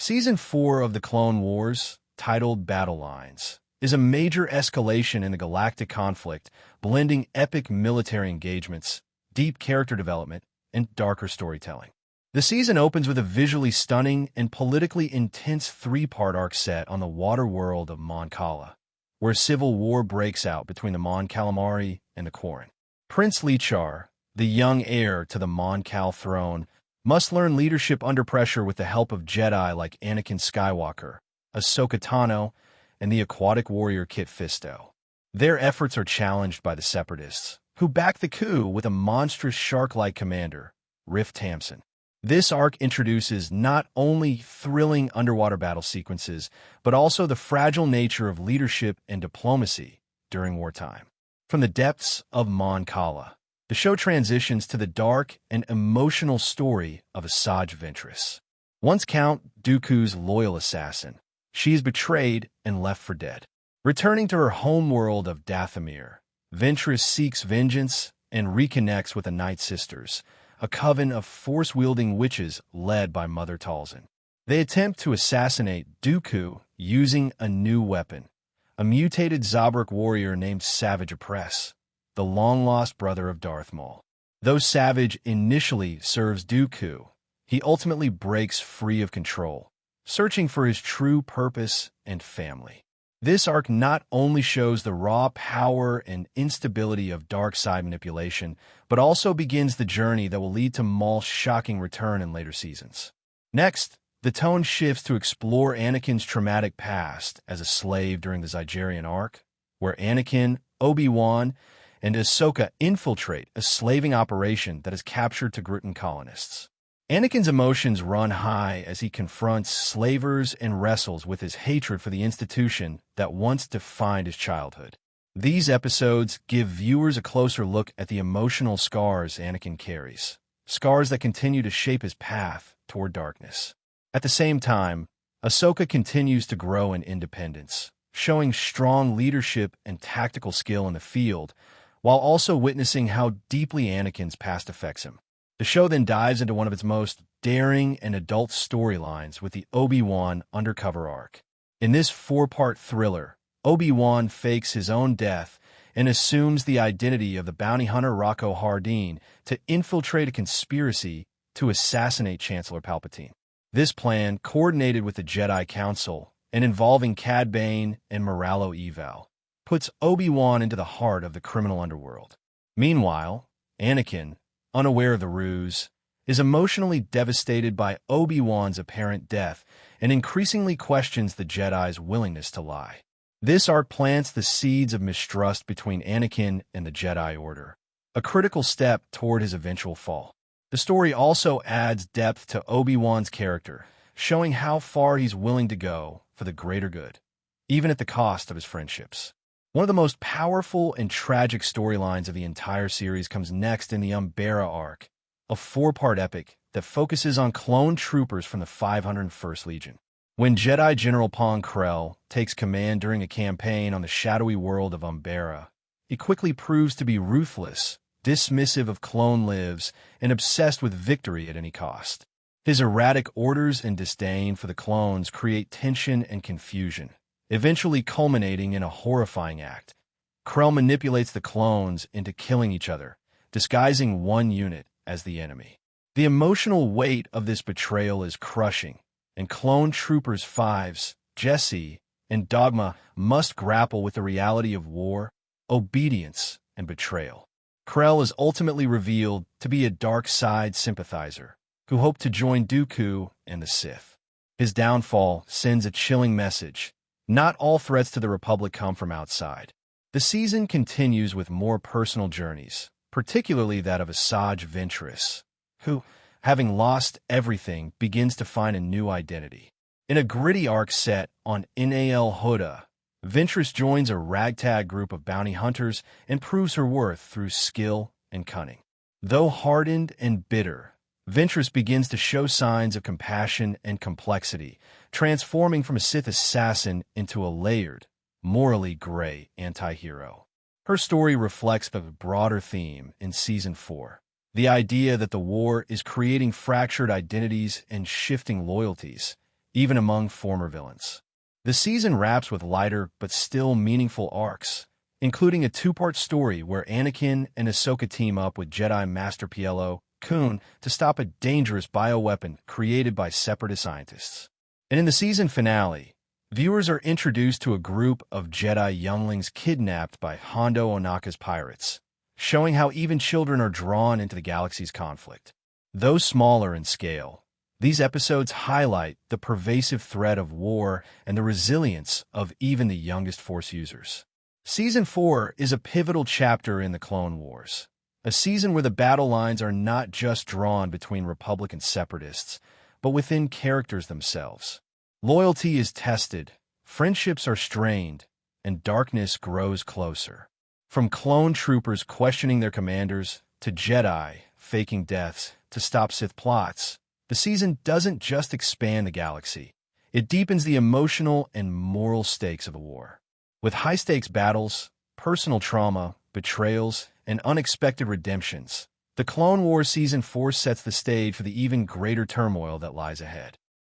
Season 4 of The Clone Wars, titled Battle Lines, is a major escalation in the galactic conflict, blending epic military engagements, deep character development, and darker storytelling. The season opens with a visually stunning and politically intense three-part arc set on the water world of Mon Cala, where civil war breaks out between the Mon Calamari and the Quarren. Prince Lichar, the young heir to the Mon Cal throne, must learn leadership under pressure with the help of Jedi like Anakin Skywalker, Ahsoka Tano, and the aquatic warrior Kit Fisto. Their efforts are challenged by the Separatists, who back the coup with a monstrous shark-like commander, Riff Tamson. This arc introduces not only thrilling underwater battle sequences, but also the fragile nature of leadership and diplomacy during wartime. From the depths of Mon Cala, the show transitions to the dark and emotional story of Asajj Ventress. Once Count Dooku's loyal assassin, she is betrayed and left for dead. Returning to her homeworld of Dathomir, Ventress seeks vengeance and reconnects with the Night Sisters, a coven of force-wielding witches led by Mother Talzin. They attempt to assassinate Dooku using a new weapon, a mutated Zabrak warrior named Savage Opress, the long-lost brother of Darth Maul. Though Savage initially serves Dooku, he ultimately breaks free of control, searching for his true purpose and family. This arc not only shows the raw power and instability of dark side manipulation, but also begins the journey that will lead to Maul's shocking return in later seasons. Next, the tone shifts to explore Anakin's traumatic past as a slave during the Zygerian arc, where Anakin, Obi-Wan, and Ahsoka infiltrate a slaving operation that has captured Togrutan colonists. Anakin's emotions run high as he confronts slavers and wrestles with his hatred for the institution that once defined his childhood. These episodes give viewers a closer look at the emotional scars Anakin carries, scars that continue to shape his path toward darkness. At the same time, Ahsoka continues to grow in independence, showing strong leadership and tactical skill in the field, while also witnessing how deeply Anakin's past affects him. The show then dives into one of its most daring and adult storylines with the Obi-Wan undercover arc. In this four-part thriller, Obi-Wan fakes his own death and assumes the identity of the bounty hunter Rocco Hardeen to infiltrate a conspiracy to assassinate Chancellor Palpatine. This plan, coordinated with the Jedi Council and involving Cad Bane and Moralo Eval, puts Obi-Wan into the heart of the criminal underworld. Meanwhile, Anakin, unaware of the ruse, is emotionally devastated by Obi-Wan's apparent death and increasingly questions the Jedi's willingness to lie. This arc plants the seeds of mistrust between Anakin and the Jedi Order, a critical step toward his eventual fall. The story also adds depth to Obi-Wan's character, showing how far he's willing to go for the greater good, even at the cost of his friendships. One of the most powerful and tragic storylines of the entire series comes next in the Umbara arc, a four-part epic that focuses on clone troopers from the 501st Legion. When Jedi General Pong Krell takes command during a campaign on the shadowy world of Umbara, he quickly proves to be ruthless, dismissive of clone lives, and obsessed with victory at any cost. His erratic orders and disdain for the clones create tension and confusion, eventually culminating in a horrifying act. Krell manipulates the clones into killing each other, disguising one unit as the enemy. The emotional weight of this betrayal is crushing, and clone troopers 5s, Jesse, and Dogma must grapple with the reality of war, obedience, and betrayal. Krell is ultimately revealed to be a dark side sympathizer who hoped to join Dooku and the Sith. His downfall sends a chilling message. Not all threats to the Republic come from outside. The season continues with more personal journeys, particularly that of Asajj Ventress, who, having lost everything, begins to find a new identity. In a gritty arc set on Nal Hutta, Ventress joins a ragtag group of bounty hunters and proves her worth through skill and cunning. Though hardened and bitter, Ventress begins to show signs of compassion and complexity, transforming from a Sith assassin into a layered, morally gray anti-hero. Her story reflects the broader theme in Season 4, the idea that the war is creating fractured identities and shifting loyalties, even among former villains. The season wraps with lighter but still meaningful arcs, including a two-part story where Anakin and Ahsoka team up with Jedi Master Pielo Kun to stop a dangerous bioweapon created by separatist scientists. And in the season finale, viewers are introduced to a group of Jedi younglings kidnapped by Hondo Ohnaka's pirates, showing how even children are drawn into the galaxy's conflict. Though smaller in scale, these episodes highlight the pervasive threat of war and the resilience of even the youngest Force users. Season 4 is a pivotal chapter in the Clone Wars, a season where the battle lines are not just drawn between Republic and Separatists, but within characters themselves. Loyalty is tested, friendships are strained, and darkness grows closer. From clone troopers questioning their commanders, to Jedi faking deaths to stop Sith plots, the season doesn't just expand the galaxy. It deepens the emotional and moral stakes of the war. With high-stakes battles, personal trauma, betrayals, and unexpected redemptions, the Clone Wars Season 4 sets the stage for the even greater turmoil that lies ahead.